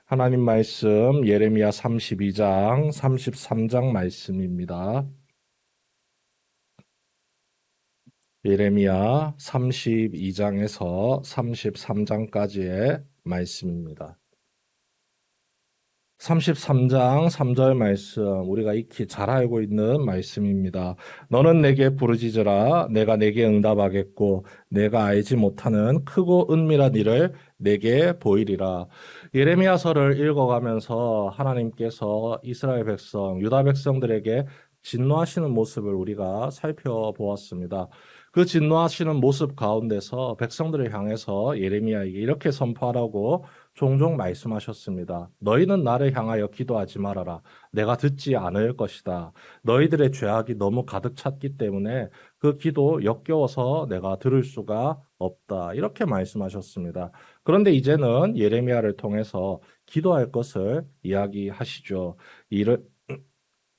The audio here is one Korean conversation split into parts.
하나님 말씀 예레미야 32장, 33장 말씀입니다. 예레미야 32장에서 33장까지의 말씀입니다. 33장 3절 말씀, 우리가 익히 잘 알고 있는 말씀입니다. 너는 내게 부르짖으라. 내가 내게 응답하겠고 내가 알지 못하는 크고 은밀한 일을 내게 보이리라. 예레미야서를 읽어가면서 하나님께서 이스라엘 백성, 유다 백성들에게 진노하시는 모습을 우리가 살펴보았습니다. 그 진노하시는 모습 가운데서 백성들을 향해서 예레미야에게 이렇게 선포하라고 종종 말씀하셨습니다. 너희는 나를 향하여 기도하지 말아라. 내가 듣지 않을 것이다. 너희들의 죄악이 너무 가득 찼기 때문에 그 기도 역겨워서 내가 들을 수가 없다. 이렇게 말씀하셨습니다. 그런데 이제는 예레미야를 통해서 기도할 것을 이야기하시죠. 이를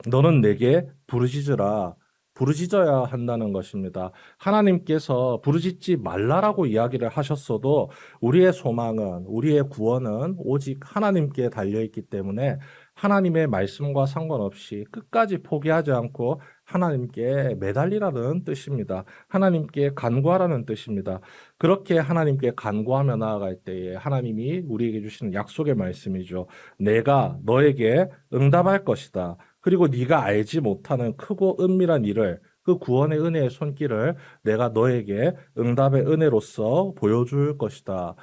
너는 내게 부르짖으라. 부르짖어야 한다는 것입니다. 하나님께서 부르짖지 말라라고 이야기를 하셨어도 우리의 소망은, 우리의 구원은 오직 하나님께 달려있기 때문에 하나님의 말씀과 상관없이 끝까지 포기하지 않고 하나님께 매달리라는 뜻입니다. 하나님께 간구하라는 뜻입니다. 그렇게 하나님께 간구하며 나아갈 때에 하나님이 우리에게 주시는 약속의 말씀이죠. 내가 너에게 응답할 것이다. 그리고 네가 알지 못하는 크고 은밀한 일을 그 구원의 은혜의 손길을 내가 너에게 응답의 은혜로서 보여줄 것이다.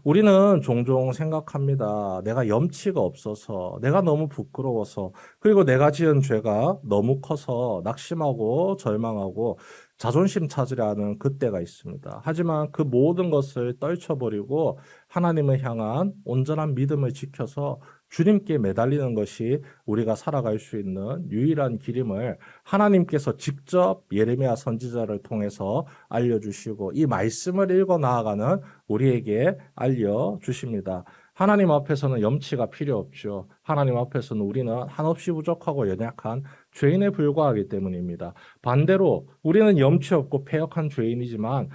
우리는 종종 생각합니다. 내가 염치가 없어서, 내가 너무 부끄러워서, 그리고 내가 지은 죄가 너무 커서 낙심하고 절망하고 자존심 찾으려 하는 그때가 있습니다. 하지만 그 모든 것을 떨쳐버리고 하나님을 향한 온전한 믿음을 지켜서 주님께 매달리는 것이 우리가 살아갈 수 있는 유일한 길임을 하나님께서 직접 예레미야 선지자를 통해서 알려주시고 이 말씀을 읽어 나아가는 우리에게 알려주십니다. 하나님 앞에서는 염치가 필요 없죠. 하나님 앞에서는 우리는 한없이 부족하고 연약한 죄인에 불과하기 때문입니다. 반대로 우리는 염치 없고 패역한 죄인이지만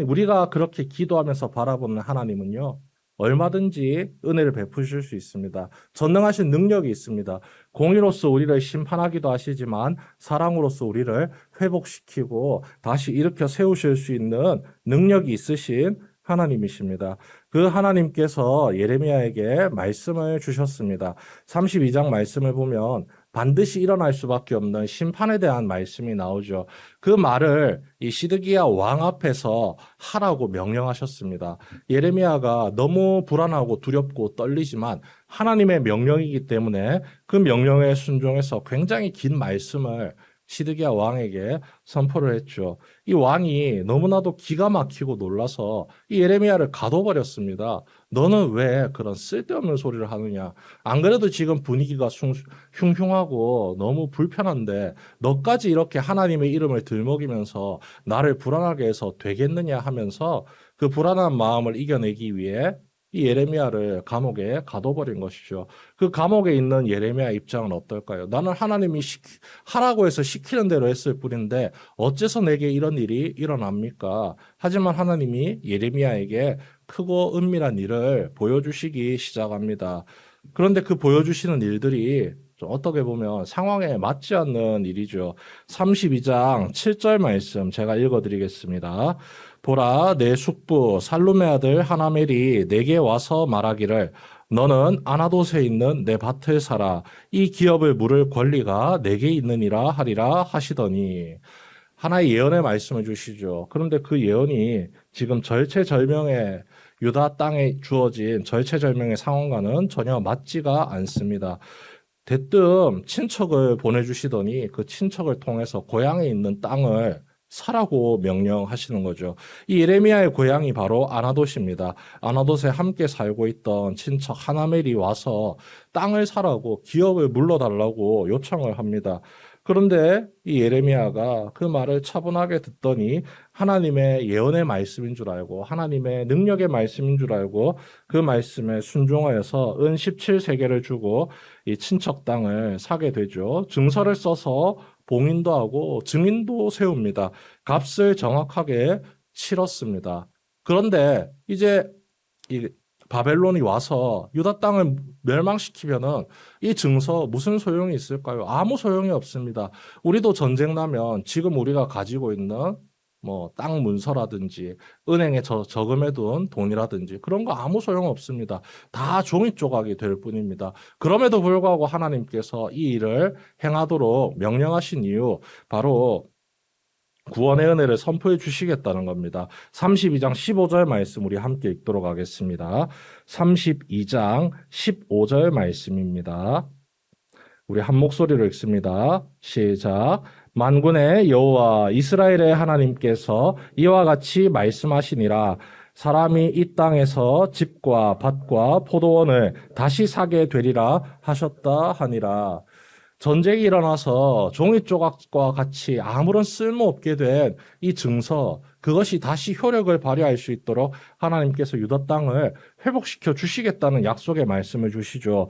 우리가 그렇게 기도하면서 바라보는 하나님은요. 얼마든지 은혜를 베푸실 수 있습니다. 전능하신 능력이 있습니다. 공의로서 우리를 심판하기도 하시지만 사랑으로서 우리를 회복시키고 다시 일으켜 세우실 수 있는 능력이 있으신 하나님이십니다. 그 하나님께서 예레미야에게 말씀을 주셨습니다. 32장 말씀을 보면 반드시 일어날 수밖에 없는 심판에 대한 말씀이 나오죠. 그 말을 이 시드기야 왕 앞에서 하라고 명령하셨습니다. 예레미야가 너무 불안하고 두렵고 떨리지만 하나님의 명령이기 때문에 그 명령에 순종해서 굉장히 긴 말씀을 시드기야 왕에게 선포를 했죠. 이 왕이 너무나도 기가 막히고 놀라서 이 예레미야를 가둬버렸습니다. 너는 왜 그런 쓸데없는 소리를 하느냐? 안 그래도 지금 분위기가 흉흉하고 너무 불편한데 너까지 이렇게 하나님의 이름을 들먹이면서 나를 불안하게 해서 되겠느냐 하면서 그 불안한 마음을 이겨내기 위해 이 예레미야를 감옥에 가둬버린 것이죠. 그 감옥에 있는 예레미야 입장은 어떨까요? 나는 하나님이 하라고 해서 시키는 대로 했을 뿐인데 어째서 내게 이런 일이 일어납니까? 하지만 하나님이 예레미야에게 크고 은밀한 일을 보여주시기 시작합니다. 그런데 그 보여주시는 일들이 좀 어떻게 보면 상황에 맞지 않는 일이죠. 32장 7절 말씀 제가 읽어드리겠습니다. 보라, 내 숙부 살룸의 아들 하나멜이 내게 와서 말하기를 너는 아나돗에 있는 내 밭을 사라. 이 기업을 물을 권리가 내게 있느니라 하리라 하시더니 하나의 예언의 말씀을 주시죠. 그런데 그 예언이 지금 절체절명의 유다 땅에 주어진 절체절명의 상황과는 전혀 맞지가 않습니다. 대뜸 친척을 보내주시더니 그 친척을 통해서 고향에 있는 땅을 사라고 명령하시는 거죠. 이 예레미야의 고향이 바로 아나돗입니다. 아나돗에 함께 살고 있던 친척 하나멜이 와서 땅을 사라고 기업을 물러달라고 요청을 합니다. 그런데 이 예레미야가 그 말을 차분하게 듣더니 하나님의 예언의 말씀인 줄 알고 하나님의 능력의 말씀인 줄 알고 그 말씀에 순종하여서 은 17세겔을 주고 이 친척 땅을 사게 되죠. 증서를 써서 봉인도 하고 증인도 세웁니다. 값을 정확하게 치렀습니다. 그런데 이제 이 바벨론이 와서 유다 땅을 멸망시키면은 이 증서 무슨 소용이 있을까요? 아무 소용이 없습니다. 우리도 전쟁 나면 지금 우리가 가지고 있는 뭐 땅 문서라든지 은행에 저금해둔 돈이라든지 그런 거 아무 소용 없습니다. 다 종이 조각이 될 뿐입니다. 그럼에도 불구하고 하나님께서 이 일을 행하도록 명령하신 이유 바로 구원의 은혜를 선포해 주시겠다는 겁니다. 32장 15절 말씀 우리 함께 읽도록 하겠습니다. 32장 15절 말씀입니다. 우리 한 목소리로 읽습니다. 시작. 만군의 여호와 이스라엘의 하나님께서 이와 같이 말씀하시니라. 사람이 이 땅에서 집과 밭과 포도원을 다시 사게 되리라 하셨다 하니라. 전쟁이 일어나서 종이 조각과 같이 아무런 쓸모없게 된 이 증서, 그것이 다시 효력을 발휘할 수 있도록 하나님께서 유다 땅을 회복시켜 주시겠다는 약속의 말씀을 주시죠.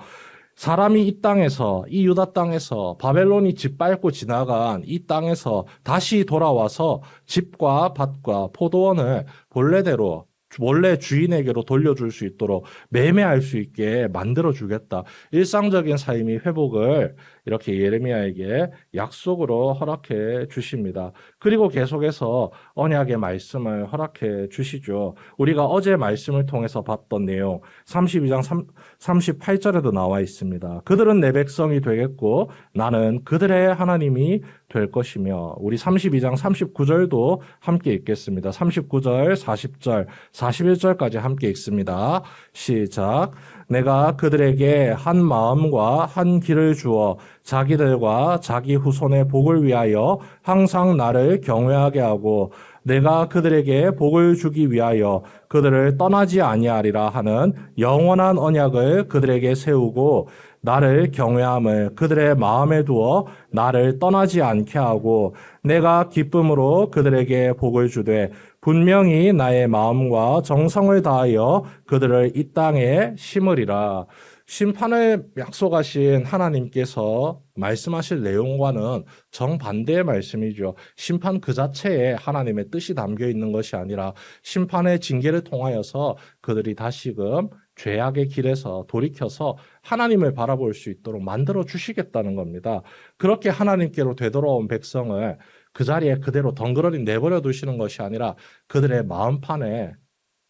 사람이 이 땅에서, 이 유다 땅에서 바벨론이 짓밟고 지나간 이 땅에서 다시 돌아와서 집과 밭과 포도원을 본래대로 원래 주인에게로 돌려줄 수 있도록 매매할 수 있게 만들어주겠다. 일상적인 삶의 회복을 이렇게 예레미야에게 약속으로 허락해 주십니다. 그리고 계속해서 언약의 말씀을 허락해 주시죠. 우리가 어제 말씀을 통해서 봤던 내용 32장 38절에도 나와 있습니다. 그들은 내 백성이 되겠고 나는 그들의 하나님이 될 것이며 우리 32장 39절도 함께 읽겠습니다. 39절, 40절, 41절까지 함께 읽습니다. 시작. 내가 그들에게 한 마음과 한 길을 주어 자기들과 자기 후손의 복을 위하여 항상 나를 경외하게 하고 내가 그들에게 복을 주기 위하여 그들을 떠나지 아니하리라 하는 영원한 언약을 그들에게 세우고 나를 경외함을 그들의 마음에 두어 나를 떠나지 않게 하고 내가 기쁨으로 그들에게 복을 주되 분명히 나의 마음과 정성을 다하여 그들을 이 땅에 심으리라. 심판을 약속하신 하나님께서 말씀하실 내용과는 정반대의 말씀이죠. 심판 그 자체에 하나님의 뜻이 담겨 있는 것이 아니라 심판의 징계를 통하여서 그들이 다시금 죄악의 길에서 돌이켜서 하나님을 바라볼 수 있도록 만들어 주시겠다는 겁니다. 그렇게 하나님께로 되돌아온 백성을 그 자리에 그대로 덩그러니 내버려 두시는 것이 아니라 그들의 마음판에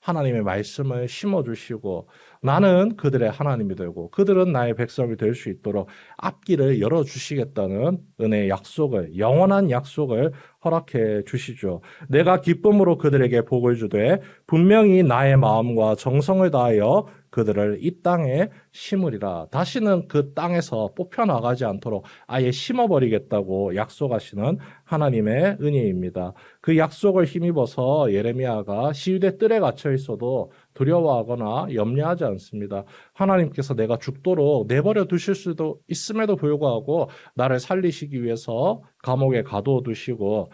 하나님의 말씀을 심어주시고 나는 그들의 하나님이 되고 그들은 나의 백성이 될 수 있도록 앞길을 열어주시겠다는 은혜의 약속을, 영원한 약속을 허락해 주시죠. 내가 기쁨으로 그들에게 복을 주되 분명히 나의 마음과 정성을 다하여 그들을 이 땅에 심으리라. 다시는 그 땅에서 뽑혀나가지 않도록 아예 심어버리겠다고 약속하시는 하나님의 은혜입니다. 그 약속을 힘입어서 예레미야가 시위대 뜰에 갇혀 있어도 두려워하거나 염려하지 않습니다. 하나님께서 내가 죽도록 내버려 두실 수도 있음에도 불구하고 나를 살리시기 위해서 감옥에 가둬 두시고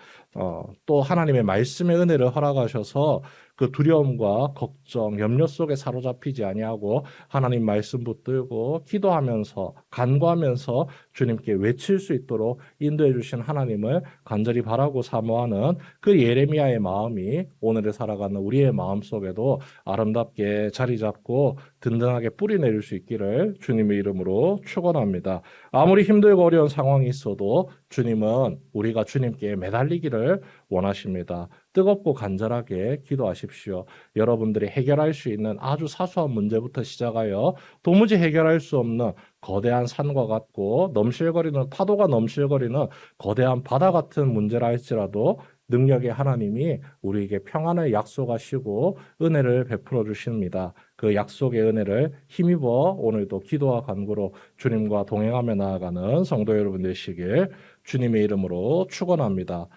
또 하나님의 말씀의 은혜를 허락하셔서 그 두려움과 걱정, 염려 속에 사로잡히지 아니하고 하나님 말씀 붙들고 기도하면서 간구하면서 주님께 외칠 수 있도록 인도해 주신 하나님을 간절히 바라고 사모하는 그 예레미야의 마음이 오늘을 살아가는 우리의 마음 속에도 아름답게 자리 잡고 든든하게 뿌리 내릴 수 있기를 주님의 이름으로 축원합니다. 아무리 힘들고 어려운 상황이 있어도 주님은 우리가 주님께 매달리기를 원하십니다. 뜨겁고 간절하게 기도하십시오. 여러분들이 해결할 수 있는 아주 사소한 문제부터 시작하여 도무지 해결할 수 없는 거대한 산과 같고 넘실거리는 파도가 넘실거리는 거대한 바다 같은 문제라 할지라도 능력의 하나님이 우리에게 평안을 약속하시고 은혜를 베풀어 주십니다. 그 약속의 은혜를 힘입어 오늘도 기도와 간구로 주님과 동행하며 나아가는 성도 여러분 되시길 주님의 이름으로 축원합니다.